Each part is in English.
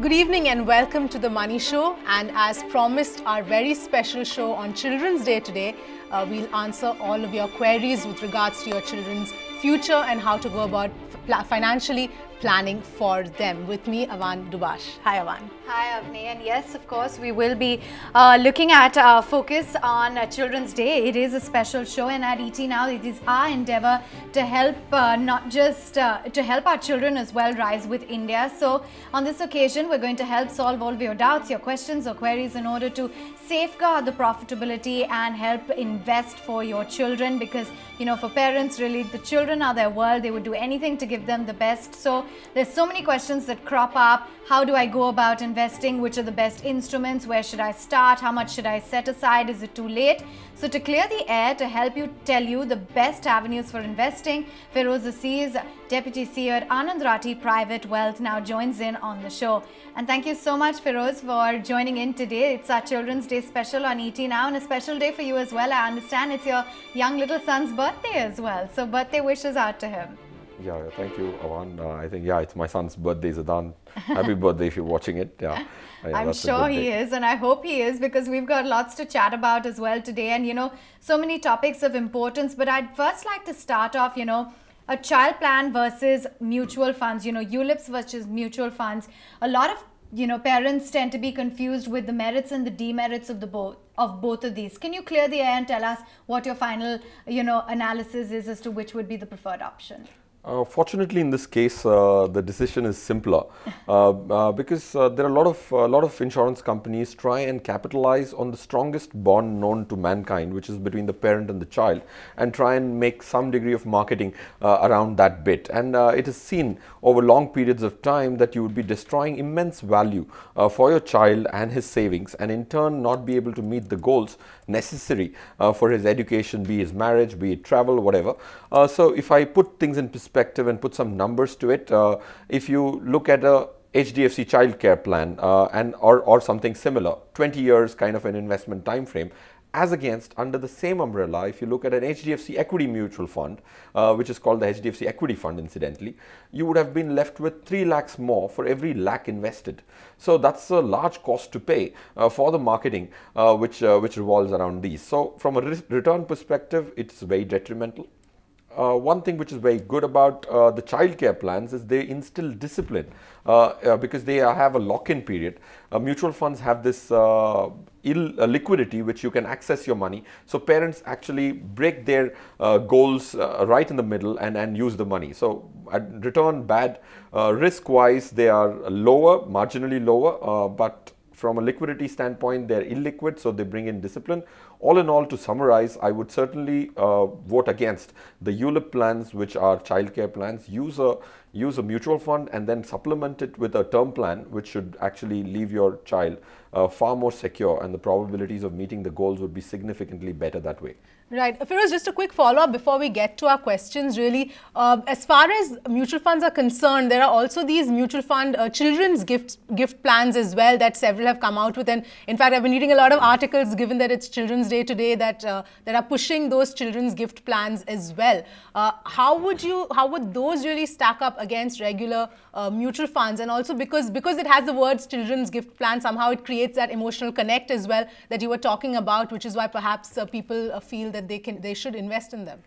Good evening and welcome to The Money Show, and as promised, our very special show on Children's Day today. We'll answer all of your queries with regards to your children's future and how to go about financially planning for them. With me, Avan Dubash. Hi, Avan. Hi, Avni. And yes, of course, we will be looking at focus on Children's Day. It is a special show, and at ET Now, it is our endeavor to help not just to help our children as well rise with India. So on this occasion, we're going to help solve all of your doubts, your questions or queries in order to safeguard the profitability and help invest for your children, because, you know, for parents, really, the children are their world. They would do anything to give them the best. So there's so many questions that crop up. How do I go about investing? Which are the best instruments? Where should I start? How much should I set aside? Is it too late? So to clear the air, to help you tell you the best avenues for investing, Feroze Azeez, Deputy CEO at Anand Rathi Private Wealth, now joins in on the show. And thank you so much, Feroze, for joining in today. It's our Children's Day special on ET Now, and a special day for you as well. I understand it's your young little son's birthday as well. So birthday wishes out to him. Yeah, thank you, Avan. I think, it's my son's birthday, Zadan. Happy birthday if you're watching it. Yeah, I'm sure he is, and I hope he is, because we've got lots to chat about as well today. And, you know, so many topics of importance. But I'd first like to start off, you know, a child plan versus mutual funds, you know, Ulips versus mutual funds. A lot of, you know, parents tend to be confused with the merits and the demerits of both of these. Can you clear the air and tell us what your final, you know, analysis is as to which would be the preferred option? Fortunately, in this case, the decision is simpler because there are a lot of insurance companies try and capitalize on the strongest bond known to mankind, which is between the parent and the child, and try and make some degree of marketing around that bit. And it is seen over long periods of time that you would be destroying immense value for your child and his savings, and in turn not be able to meet the goals necessary for his education, be his marriage, be it travel, whatever. So if I put things in perspective and put some numbers to it, if you look at a HDFC childcare plan or something similar, 20 years kind of an investment time frame, as against under the same umbrella, if you look at an HDFC equity mutual fund, which is called the HDFC equity fund incidentally, you would have been left with 3 lakhs more for every lakh invested. So that's a large cost to pay for the marketing which revolves around these. So from a return perspective, it's very detrimental. One thing which is very good about the childcare plans is they instill discipline because they have a lock-in period. Mutual funds have this liquidity which you can access your money. So parents actually break their goals right in the middle and use the money. So return bad, risk-wise they are lower, marginally lower, but from a liquidity standpoint, they're illiquid, so they bring in discipline. All in all, to summarize, I would certainly vote against the ULIP plans, which are childcare plans. Use a mutual fund and then supplement it with a term plan, which should actually leave your child far more secure, and the probabilities of meeting the goals would be significantly better that way. Right. Feroze, just a quick follow-up before we get to our questions, really. As far as mutual funds are concerned, there are also these mutual fund children's gift plans as well that several have come out with. And in fact, I've been reading a lot of articles, given that it's Children's Day today, that are pushing those children's gift plans as well. How would those really stack up against regular mutual funds? And also because it has the words children's gift plan, somehow it creates that emotional connect as well that you were talking about, which is why perhaps people feel that they should invest in them.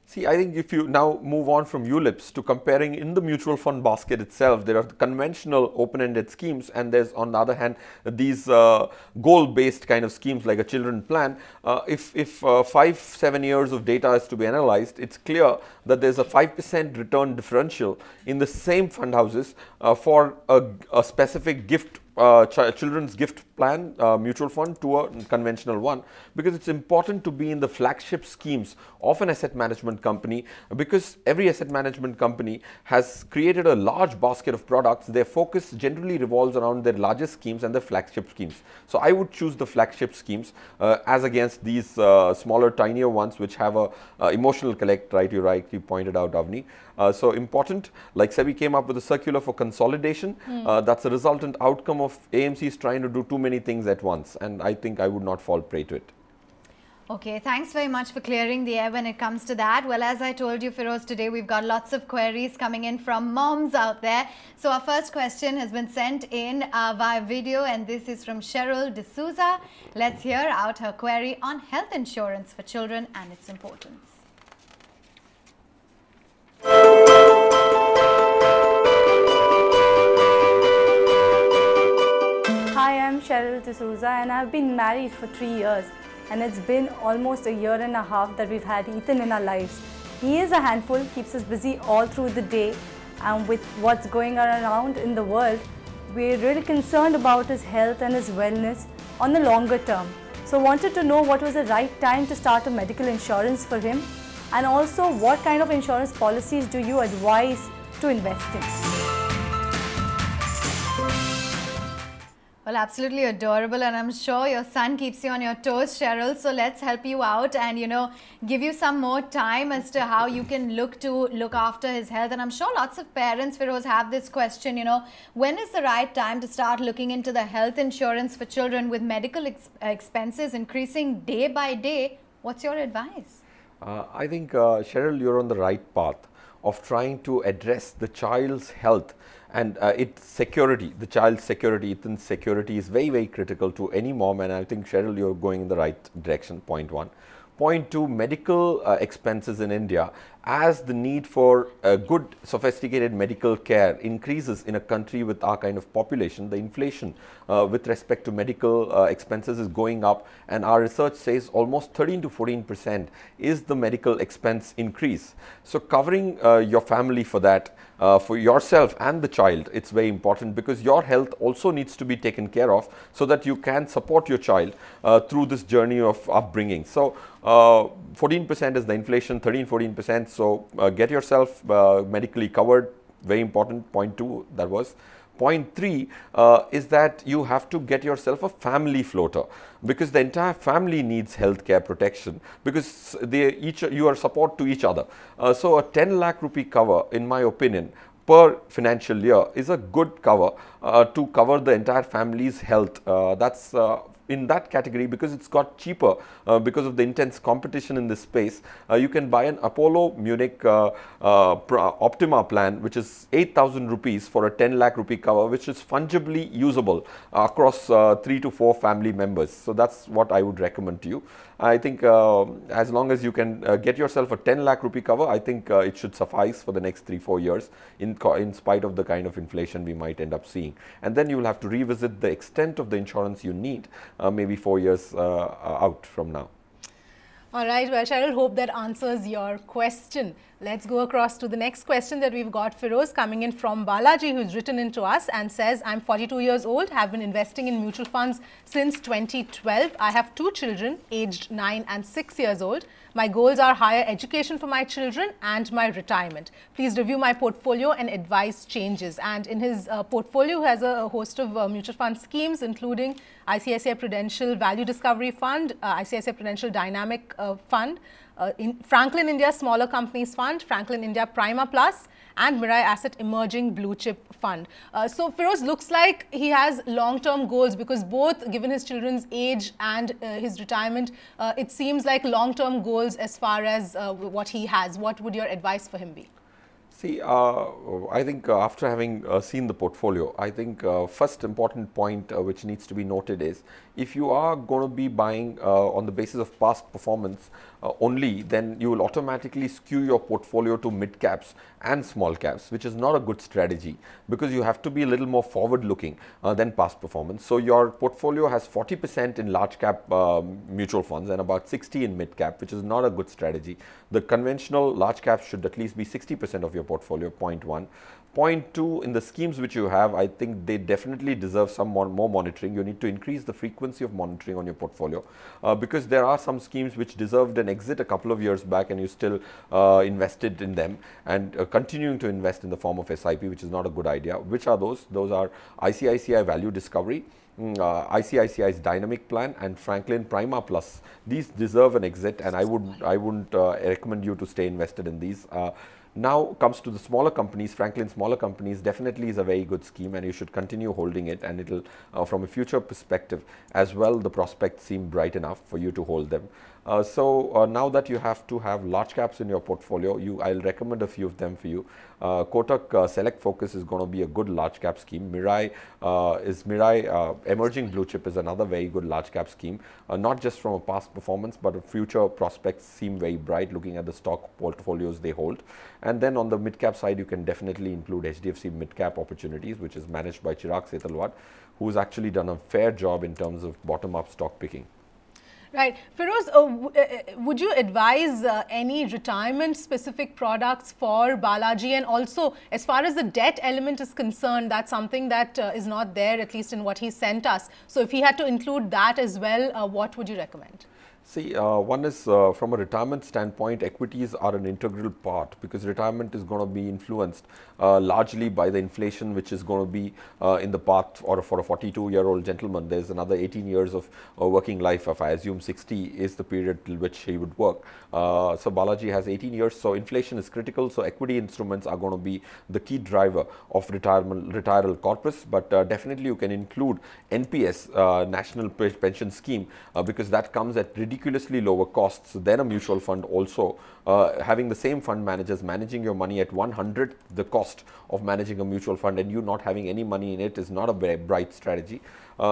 See, I think if you now move on from ULIPs to comparing in the mutual fund basket itself, there are conventional open-ended schemes, and there's on the other hand these goal-based kind of schemes like a children plan. If 5-7 years of data is to be analyzed, it's clear that there's a 5% return differential in the same fund houses for a specific gift children's gift plan mutual fund to a conventional one, because it's important to be in the flagship schemes of an asset management company, because every asset management company has created a large basket of products. Their focus generally revolves around their largest schemes and their flagship schemes. So I would choose the flagship schemes as against these smaller, tinier ones which have a emotional collect, right? You rightly pointed out, Avni. So important, like SEBI came up with a circular for consolidation. That's a resultant outcome of AMCs trying to do too many things at once, and I think I would not fall prey to it. Okay, thanks very much for clearing the air when it comes to that. Well, as I told you, Feroze, today we've got lots of queries coming in from moms out there. So our first question has been sent in via video, and this is from Feroze Azeez. Let's hear out her query on health insurance for children and its importance. Hi, I'm Feroze Azeez and I've been married for 3 years. And it's been almost a year and a half that we've had Ethan in our lives. He is a handful, keeps us busy all through the day, and with what's going around in the world, we're really concerned about his health and his wellness on the longer term. So wanted to know what was the right time to start a medical insurance for him, and also what kind of insurance policies do you advise to invest in? Well, absolutely adorable, and I'm sure your son keeps you on your toes, Feroze. So let's help you out and, you know, give you some more time as to how you can look after his health. And I'm sure lots of parents, Feroze, have this question, you know, when is the right time to start looking into the health insurance for children with medical expenses increasing day by day? What's your advice? I think, Cheryl, you're on the right path of trying to address the child's health and its security, the child's security, Ethan's security is very, very critical to any mom, and I think, Cheryl, you're going in the right direction, point one. Point two, medical expenses in India, as the need for good sophisticated medical care increases in a country with our kind of population, the inflation with respect to medical expenses is going up, and our research says almost 13 to 14% is the medical expense increase. So covering your family for that, for yourself and the child, it's very important, because your health also needs to be taken care of so that you can support your child through this journey of upbringing. So 14% is the inflation, 13-14%. So get yourself medically covered, very important. Point two, that was. Point three is that you have to get yourself a family floater, because the entire family needs healthcare protection, because you are support to each other. So a 10 lakh rupee cover, in my opinion, per financial year is a good cover to cover the entire family's health. That's in that category, because it's got cheaper because of the intense competition in this space. You can buy an Apollo Munich Optima plan, which is 8,000 rupees for a 10 lakh rupee cover, which is fungibly usable across 3 to 4 family members. So that's what I would recommend to you. I think as long as you can get yourself a 10 lakh rupee cover, I think it should suffice for the next 3-4 years in spite of the kind of inflation we might end up seeing. And then you will have to revisit the extent of the insurance you need maybe 4 years out from now. All right, well, Cheryl, hope that answers your question. Let's go across to the next question that we've got, Feroze, coming in from Balaji, who's written into us and says, I'm 42 years old, have been investing in mutual funds since 2012. I have 2 children, aged 9 and 6 years old. My goals are higher education for my children and my retirement. Please review my portfolio and advise changes. And in his portfolio, he has a host of mutual fund schemes, including ICICI Prudential Value Discovery Fund, ICICI Prudential Dynamic Fund, in Franklin India Smaller Companies Fund, Franklin India Prima Plus, and Mirai Asset Emerging Blue Chip Fund. So Feroze looks like he has long-term goals, because both given his children's age and his retirement, it seems like long-term goals as far as what he has. What would your advice for him be? See, I think after having seen the portfolio, I think first important point which needs to be noted is, if you are going to be buying on the basis of past performance only, then you will automatically skew your portfolio to mid caps and small caps, which is not a good strategy, because you have to be a little more forward looking than past performance. So your portfolio has 40% in large cap mutual funds and about 60 in mid cap, which is not a good strategy. The conventional large caps should at least be 60% of your portfolio, point one. Point two, in the schemes which you have, I think they definitely deserve some more monitoring. You need to increase the frequency of monitoring on your portfolio, because there are some schemes which deserved an exit a couple of years back and you still invested in them, and continuing to invest in the form of SIP, which is not a good idea. Which are those? Those are ICICI Value Discovery, ICICI's Dynamic Plan, and Franklin Prima Plus. These deserve an exit, and I wouldn't recommend you to stay invested in these. Now comes to the smaller companies. Franklin smaller companies definitely is a very good scheme, and you should continue holding it, and it'll from a future perspective as well, the prospects seem bright enough for you to hold them. Now that you have to have large caps in your portfolio, I'll recommend a few of them for you. Kotak Select Focus is going to be a good large cap scheme. Mirai Emerging Blue Chip is another very good large cap scheme, not just from a past performance, but future prospects seem very bright looking at the stock portfolios they hold. And then on the mid cap side, you can definitely include HDFC Midcap Opportunities, which is managed by Chirag Setalwat, who's actually done a fair job in terms of bottom up stock picking. Right. Feroze, would you advise any retirement-specific products for Balaji? And also, as far as the debt element is concerned, that's something that is not there, at least in what he sent us. So if he had to include that as well, what would you recommend? See, one is from a retirement standpoint, equities are an integral part, because retirement is going to be influenced largely by the inflation which is going to be in the path, or for a 42-year-old gentleman, there's another 18 years of working life. If I assume 60 is the period till which he would work. So Balaji has 18 years, so inflation is critical. So equity instruments are going to be the key driver of retiral corpus, but definitely you can include NPS, National Pension Scheme, because that comes at ridiculously lower costs than a mutual fund. Also, having the same fund managers managing your money at 100th the cost of managing a mutual fund, and you not having any money in it, is not a very bright strategy.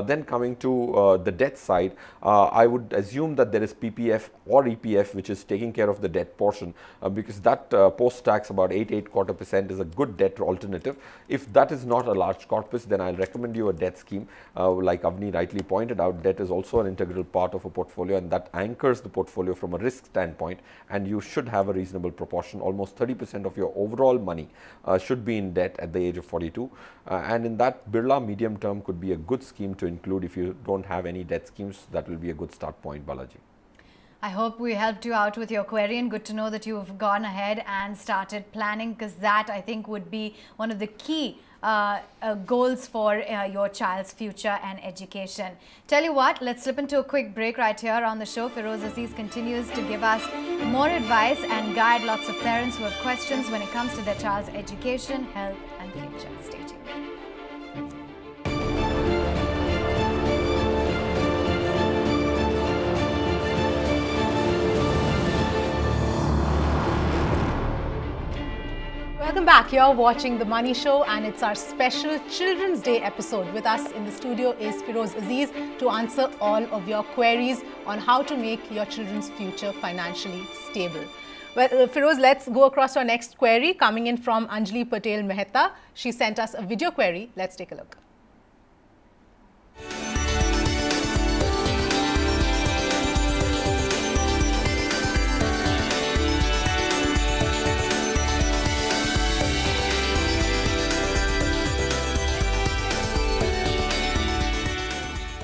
Then coming to the debt side, I would assume that there is PPF or EPF which is taking care of the debt portion, because that post-tax about 8.25% is a good debt alternative. If that is not a large corpus, then I'll recommend you a debt scheme. Like Avni rightly pointed out, debt is also an integral part of a portfolio, and that anchors the portfolio from a risk standpoint, and you should have a reasonable proportion. Almost 30% of your overall money should be in debt at the age of 42, and in that, Birla medium term could be a good scheme to include. If you don't have any debt schemes, that will be a good start point, Balaji. I hope we helped you out with your query, and good to know that you've gone ahead and started planning, because that, I think, would be one of the key goals for your child's future and education. Tell you what, let's slip into a quick break right here on the show. Feroze Azeez continues to give us more advice and guide lots of parents who have questions when it comes to their child's education, health and future. Stay tuned. Welcome back. You're watching The Money Show, and it's our special Children's Day episode. With us in the studio is Feroze Azeez to answer all of your queries on how to make your children's future financially stable. Well, Feroze, let's go across to our next query coming in from Anjali Patel Mehta. She sent us a video query. Let's take a look.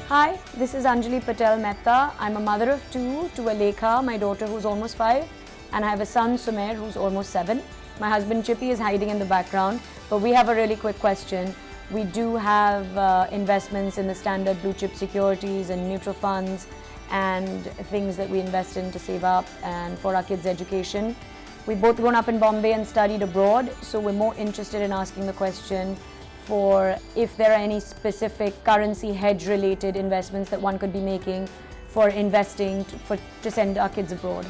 Hi, this is Anjali Patel Mehta. I'm a mother of two to Alekha, my daughter who's almost 5, and I have a son, Sumer, who's almost 7. My husband, Chippy, is hiding in the background, but we have a really quick question. We do have investments in the standard blue chip securities and mutual funds and things that we invest in to save up and for our kids' education. We've both grown up in Bombay and studied abroad, so we're more interested in asking the question for if there are any specific currency hedge related investments that one could be making for investing to send our kids abroad.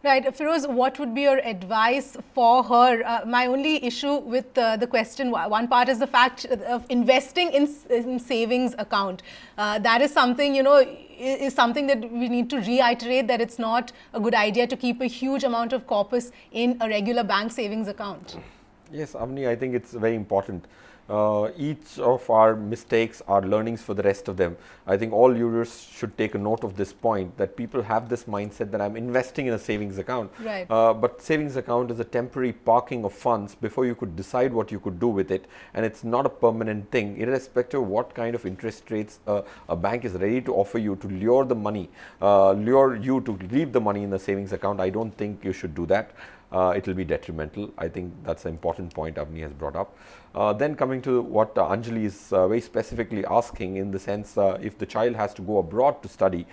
Right, Feroze, what would be your advice for her? My only issue with the question, one part is the fact of investing in savings account. That is something, you know, is something that we need to reiterate, that it's not a good idea to keep a huge amount of corpus in a regular bank savings account. Yes, Avni, I think it's very important. Each of our mistakes are learnings for the rest of them. I think all users should take a note of this point, that people have this mindset that I'm investing in a savings account. Right. But savings account is a temporary parking of funds before you could decide what you could do with it, and it's not a permanent thing. Irrespective of what kind of interest rates a bank is ready to offer you to lure the money, lure you to leave the money in the savings account, I don't think you should do that. It will be detrimental. I think that's an important point Avni has brought up. Then coming to what Anjali is very specifically asking, in the sense if the child has to go abroad to study,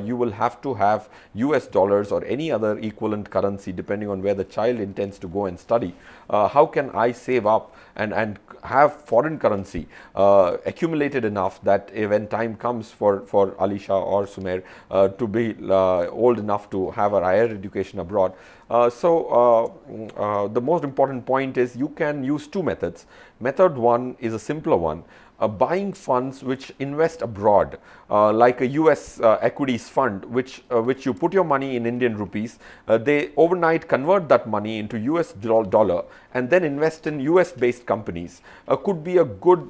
you will have to have US dollars or any other equivalent currency depending on where the child intends to go and study. How can I save up and have foreign currency accumulated enough that when time comes for Alisha or Sumer to be old enough to have a higher education abroad? The most important point is you can use two methods. Method one is a simpler one. Buying funds which invest abroad, like a US equities fund, which you put your money in Indian rupees, they overnight convert that money into US dollar and then invest in US based companies. Could be a good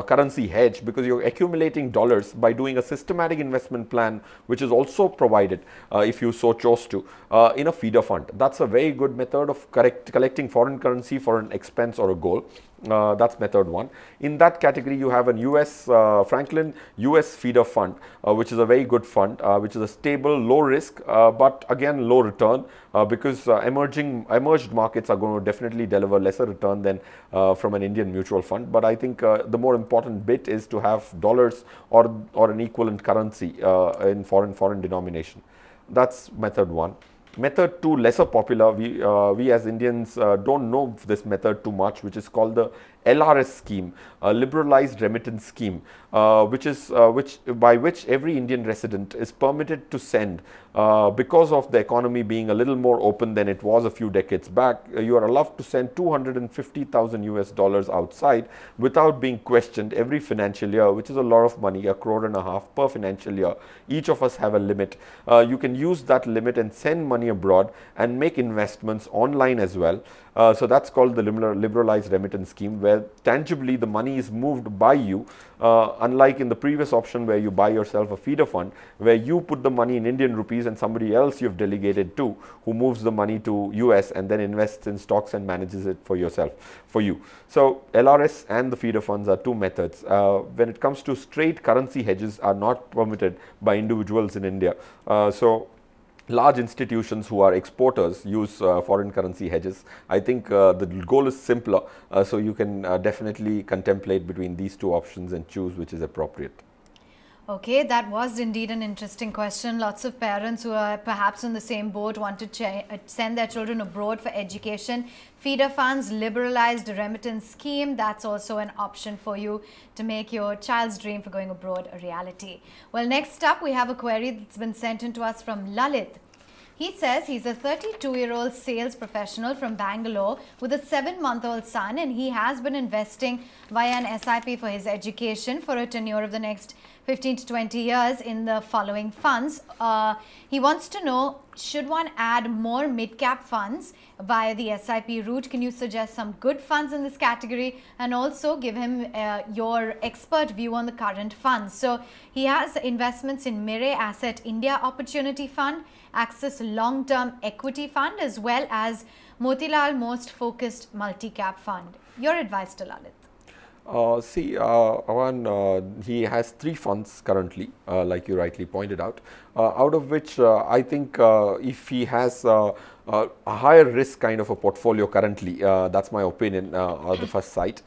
currency hedge, because you're accumulating dollars by doing a systematic investment plan, which is also provided if you so chose to in a feeder fund. That's a very good method of collecting foreign currency for an expense or a goal. That's method one. In that category, you have an US Franklin US feeder fund, which is a very good fund, which is a stable, low risk, but again low return, because emerged markets are going to definitely deliver lesser return than from an Indian mutual fund. But I think the more important bit is to have dollars or an equivalent currency in foreign denomination. That's method one. Method two, lesser popular. We as Indians don't know this method too much, which is called the LRS scheme, a liberalized remittance scheme, by which every Indian resident is permitted to send, because of the economy being a little more open than it was a few decades back. You are allowed to send 250,000 US dollars outside without being questioned every financial year, which is a lot of money, $1.5 crore per financial year. Each of us have a limit. You can use that limit and send money abroad and make investments online as well. So that's called the liberalized remittance scheme, where tangibly the money is moved by you, unlike in the previous option where you buy yourself a feeder fund, where you put the money in Indian rupees and somebody else you've delegated to, who moves the money to US and then invests in stocks and manages it for you. So LRS and the feeder funds are two methods. When it comes to straight currency hedges, are not permitted by individuals in India. Large institutions who are exporters use foreign currency hedges. I think the goal is simpler, so you can definitely contemplate between these two options and choose which is appropriate. Okay, that was indeed an interesting question. Lots of parents who are perhaps in the same boat want to send their children abroad for education. Feeder funds, liberalized remittance scheme, that's also an option for you to make your child's dream for going abroad a reality. Well, next up we have a query that's been sent in to us from Lalit. He says he's a 32-year-old sales professional from Bangalore with a 7-month-old son, and he has been investing via an SIP for his education for a tenure of the next 15 to 20 years in the following funds. He wants to know, should one add more mid-cap funds via the SIP route? Can you suggest some good funds in this category, and also give him your expert view on the current funds? So he has investments in Mirae Asset India Opportunity Fund, Axis Long Term Equity Fund, as well as Motilal Most Focused Multi-Cap Fund. Your advice to Lalit? He has 3 funds currently, like you rightly pointed out, out of which I think if he has a higher risk kind of a portfolio currently, that's my opinion on the first sight.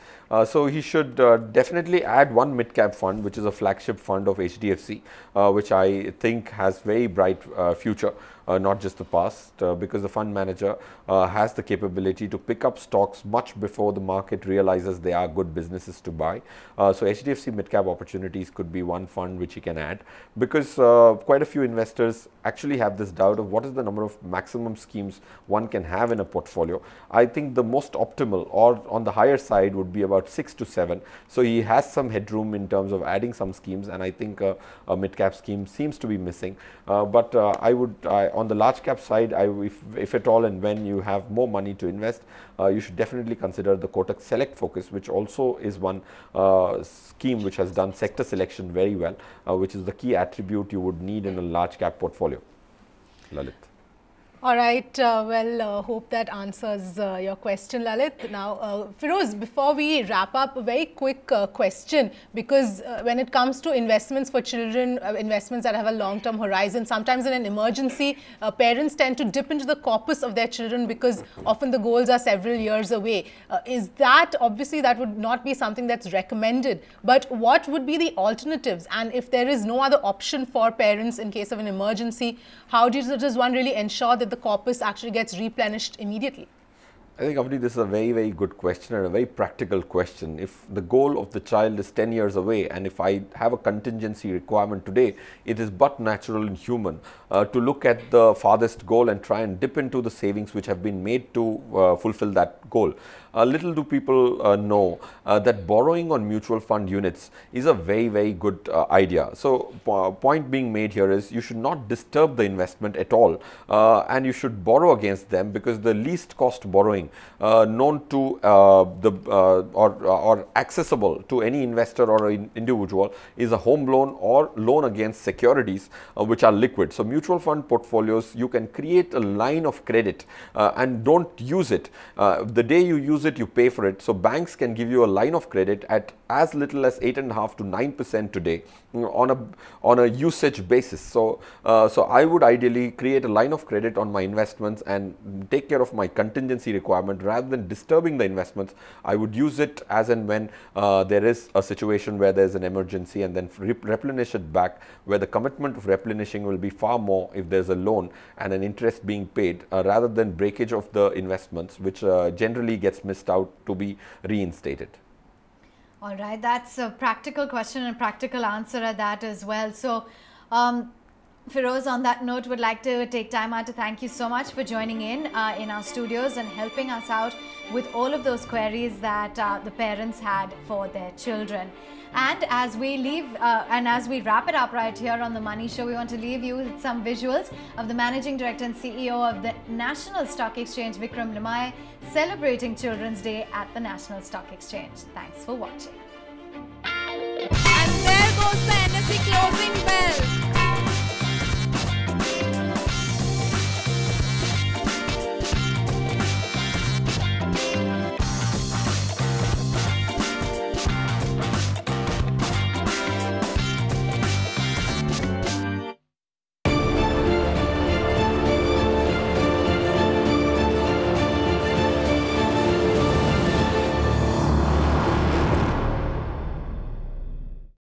So he should definitely add one mid-cap fund, which is a flagship fund of HDFC, which I think has very bright future. Not just the past, because the fund manager has the capability to pick up stocks much before the market realizes they are good businesses to buy. So HDFC Midcap Opportunities could be one fund which he can add, because quite a few investors actually have this doubt of what is the number of maximum schemes one can have in a portfolio. I think the most optimal, or on the higher side, would be about 6 to 7. So he has some headroom in terms of adding some schemes, and I think a mid-cap scheme seems to be missing. But on the large cap side, if at all and when you have more money to invest, you should definitely consider the Kotak Select Focus, which also is one scheme which has done sector selection very well, which is the key attribute you would need in a large cap portfolio. Lalit. All right, hope that answers your question, Lalit. Now, Feroze, before we wrap up, a very quick question, because when it comes to investments for children, investments that have a long-term horizon, sometimes in an emergency, parents tend to dip into the corpus of their children because often the goals are several years away. Is that, obviously, that would not be something that's recommended, but what would be the alternatives? And if there is no other option for parents in case of an emergency, how does one really ensure that the corpus actually gets replenished immediately? I think, Avni, this is a very, very good question and a very practical question. If the goal of the child is 10 years away, and if I have a contingency requirement today, it is but natural and human to look at the farthest goal and try and dip into the savings which have been made to fulfill that goal. Little do people know that borrowing on mutual fund units is a very, very good idea. So, point being made here is you should not disturb the investment at all, and you should borrow against them, because the least cost borrowing known to or accessible to any investor or individual is a home loan or loan against securities which are liquid. So, mutual fund portfolios, you can create a line of credit and don't use it. The day you use it, you pay for it. So, banks can give you a line of credit at as little as 8.5% to 9% today on a usage basis. So, I would ideally create a line of credit on my investments and take care of my contingency requirement rather than disturbing the investments. I would use it as and when there is a situation where there is an emergency, and then replenish it back, where the commitment of replenishing will be far more if there is a loan and an interest being paid rather than breakage of the investments, which generally gets missed out to be reinstated. All right, that's a practical question and practical answer at that as well. So, Feroze, on that note, would like to take time out to thank you so much for joining in our studios and helping us out with all of those queries that the parents had for their children. And as we leave and as we wrap it up right here on The Money Show, we want to leave you with some visuals of the Managing Director and CEO of the National Stock Exchange, Vikram Limaye, celebrating Children's Day at the National Stock Exchange. Thanks for watching. And there goes the NSE closing bell.